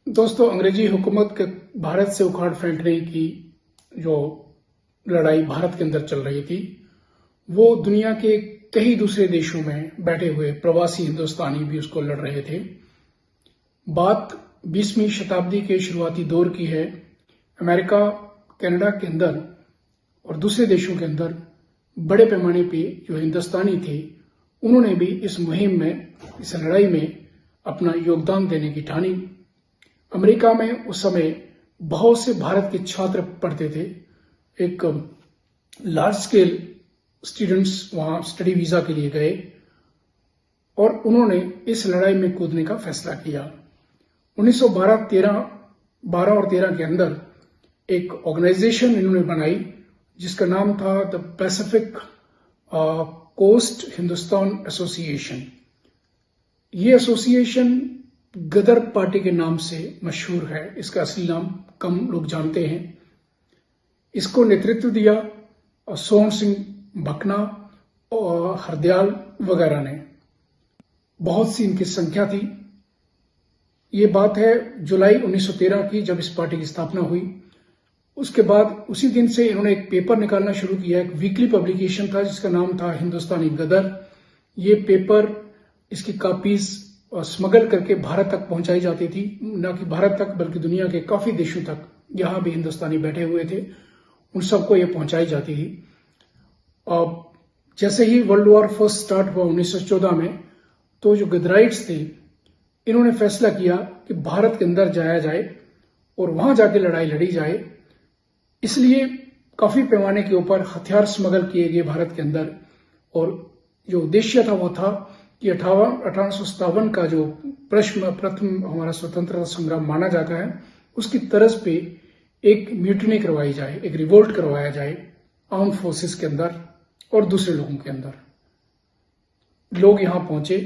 दोस्तों, अंग्रेजी हुकूमत के भारत से उखाड़ फेंकने की जो लड़ाई भारत के अंदर चल रही थी, वो दुनिया के कई दूसरे देशों में बैठे हुए प्रवासी हिंदुस्तानी भी उसको लड़ रहे थे। बात 20वीं शताब्दी के शुरुआती दौर की है। अमेरिका, कनाडा के अंदर और दूसरे देशों के अंदर बड़े पैमाने पे जो हिंदुस्तानी थे, उन्होंने भी इस मुहिम में, इस लड़ाई में अपना योगदान देने की ठानी। अमेरिका में उस समय बहुत से भारत के छात्र पढ़ते थे। एक लार्ज स्केल स्टूडेंट्स वहां स्टडी वीजा के लिए गए और उन्होंने इस लड़ाई में कूदने का फैसला किया। 1912 और 13 के अंदर एक ऑर्गेनाइजेशन इन्होंने बनाई जिसका नाम था the Pacific Coast Hindustan association. ये एसोसिएशन गदर पार्टी के नाम से मशहूर है। इसका असली नाम कम लोग जानते हैं। इसको नेतृत्व दिया सोहन सिंह भकना और हरदयाल वगैरह ने। बहुत सी इनकी संख्या थी। ये बात है जुलाई 1913 की, जब इस पार्टी की स्थापना हुई। उसके बाद उसी दिन से इन्होंने एक पेपर निकालना शुरू किया। एक वीकली पब्लिकेशन था जिसका नाम था हिंदुस्तानी गदर। ये पेपर, इसकी कॉपीज स्मगल करके भारत तक पहुंचाई जाती थी। न कि भारत तक बल्कि दुनिया के काफी देशों तक, जहां भी हिंदुस्तानी बैठे हुए थे, उन सबको ये पहुंचाई जाती थी। जैसे ही वर्ल्ड वॉर फर्स्ट स्टार्ट हुआ 1914 में, तो जो गदराइट्स थे, इन्होंने फैसला किया कि भारत के अंदर जाया जाए और वहां जाके लड़ाई लड़ी जाए। इसलिए काफी पैमाने के ऊपर हथियार स्मगल किए गए भारत के अंदर। और जो उद्देश्य था वो था कि 1857 का जो प्रथम हमारा स्वतंत्रता संग्राम माना जाता है, उसकी तर्ज पे एक म्यूटिनी करवाई जाए, एक रिवोल्ट करवाया जाए आर्म फोर्सेस के अंदर और दूसरे लोगों के अंदर। लोग यहां पहुंचे,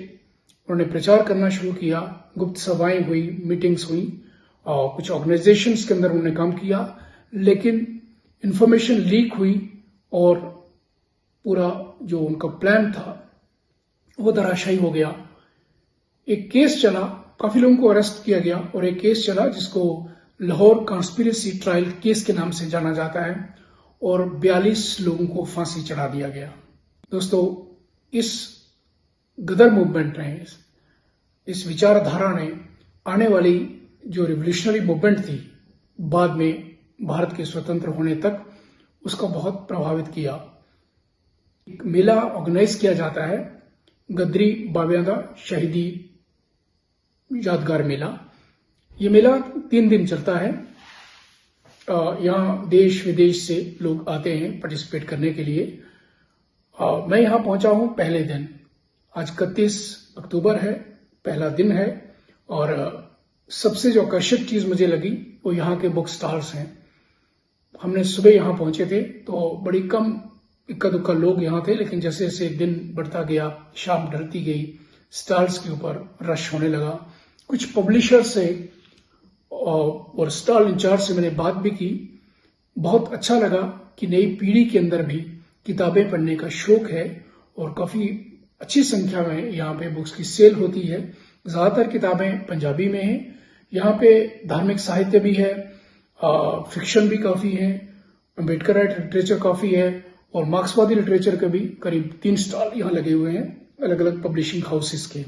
उन्होंने प्रचार करना शुरू किया, गुप्त सभाएं हुई, मीटिंग्स हुई और कुछ ऑर्गेनाइजेशंस के अंदर उन्होंने काम किया। लेकिन इंफॉर्मेशन लीक हुई और पूरा जो उनका प्लान था वो धराशायी हो गया। एक केस चला, काफी लोगों को अरेस्ट किया गया और एक केस चला जिसको लाहौर कॉन्स्पिरेसी ट्रायल केस के नाम से जाना जाता है और 42 लोगों को फांसी चढ़ा दिया गया। दोस्तों, इस गदर मूवमेंट ने, इस विचारधारा ने आने वाली जो रिवोल्यूशनरी मूवमेंट थी बाद में भारत के स्वतंत्र होने तक, उसका बहुत प्रभावित किया। एक मेला ऑर्गेनाइज किया जाता है, गदरी बाबियादा शहीदी यादगार मेला। ये मेला 3 दिन चलता है। यहाँ देश विदेश से लोग आते हैं पार्टिसिपेट करने के लिए। मैं यहाँ पहुंचा हूँ पहले दिन। आज 31 अक्टूबर है, पहला दिन है। और सबसे जो आकर्षक चीज मुझे लगी वो यहाँ के बुक स्टॉल्स हैं। हमने सुबह यहाँ पहुंचे थे तो बड़ी कम इक्का दुक्का लोग यहाँ थे, लेकिन जैसे जैसे दिन बढ़ता गया, शाम ढलती गई, स्टॉल्स के ऊपर रश होने लगा। कुछ पब्लिशर से और स्टॉल इंचार्ज से मैंने बात भी की। बहुत अच्छा लगा कि नई पीढ़ी के अंदर भी किताबें पढ़ने का शौक है और काफी अच्छी संख्या में यहाँ पे बुक्स की सेल होती है। ज्यादातर किताबें पंजाबी में हैं। यहाँ पे धार्मिक साहित्य भी है, फिक्शन भी काफी है, अम्बेडकर लिटरेचर काफी है और मार्क्सवादी लिटरेचर के भी करीब 3 स्टॉल यहाँ लगे हुए हैं अलग अलग पब्लिशिंग हाउसेस के।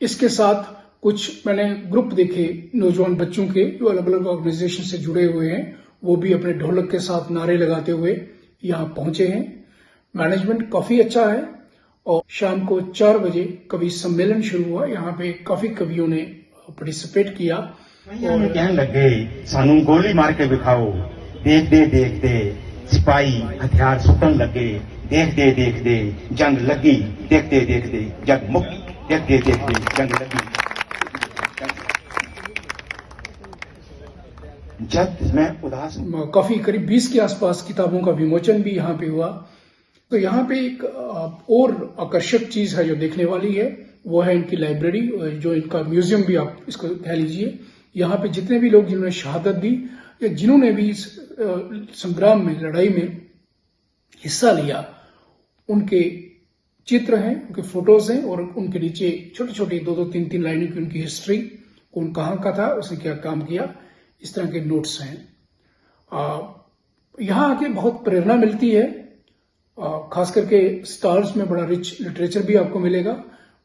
इसके साथ कुछ मैंने ग्रुप देखे नौजवान बच्चों के, जो अलग अलग ऑर्गेनाइजेशन से जुड़े हुए हैं। वो भी अपने ढोलक के साथ नारे लगाते हुए यहाँ पहुंचे हैं। मैनेजमेंट काफी अच्छा है। और शाम को 4 बजे कवि सम्मेलन शुरू हुआ। यहाँ पे काफी कवियों ने पार्टिसिपेट किया और कहने लगे, सानू गोली मार के दिखाओ। देखते सिपाही हथियार सुटन लगे। देखते जंग लगी। देखते जंग मुक्की। देखते जंग लगी। जब मैं उदास, काफी करीब 20 के आसपास किताबों का विमोचन भी यहाँ पे हुआ। तो यहाँ पे एक और आकर्षक चीज है जो देखने वाली है, वो है इनकी लाइब्रेरी, जो इनका म्यूजियम भी आप इसको कह लीजिए। यहाँ पे जितने भी लोग जिन्होंने शहादत दी या जिन्होंने भी इस संग्राम में, लड़ाई में हिस्सा लिया, उनके चित्र हैं, उनके फोटोज हैं और उनके नीचे छोटी छोटी 2-2, 3-3 लाइनों की उनकी हिस्ट्री कौन कहाँ का था, उसने क्या काम किया, इस तरह के नोट्स हैं। यहाँ आके बहुत प्रेरणा मिलती है, खास करके स्टार्स में बड़ा रिच लिटरेचर भी आपको मिलेगा।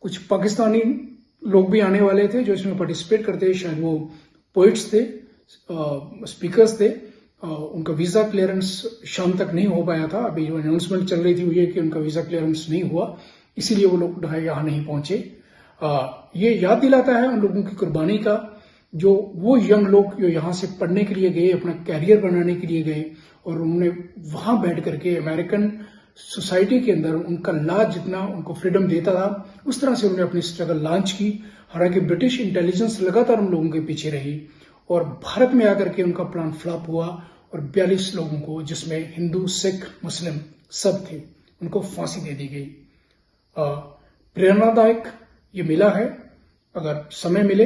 कुछ पाकिस्तानी लोग भी आने वाले थे जो इसमें पार्टिसिपेट करते, शायद वो पोइट्स थे, स्पीकर्स थे। उनका वीजा क्लियरेंस शाम तक नहीं हो पाया था, अभी जो अनाउंसमेंट चल रही थी वो ये कि उनका वीजा क्लियरेंस नहीं हुआ, इसीलिए वो लोग यहाँ नहीं पहुंचे। ये याद दिलाता है उन लोगों की कुर्बानी का, जो वो यंग लोग जो यहाँ से पढ़ने के लिए गए, अपना कैरियर बनाने के लिए गए, और उन्होंने वहां बैठ करके अमेरिकन सोसाइटी के अंदर उनका लॉ जितना उनको फ्रीडम देता था, उस तरह से उन्होंने अपनी स्ट्रगल लॉन्च की। हालांकि ब्रिटिश इंटेलिजेंस लगातार उन लोगों के पीछे रही, और भारत में आकर के उनका प्लान फ्लॉप हुआ, और 42 लोगों को, जिसमें हिंदू, सिख, मुस्लिम सब थे, उनको फांसी दे दी गई। प्रेरणादायक ये मिला है। अगर समय मिले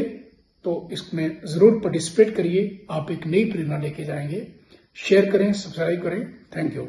तो इसमें जरूर पार्टिसिपेट करिए, आप एक नई प्रेरणा लेके जाएंगे। शेयर करें, सब्सक्राइब करें। Thank you.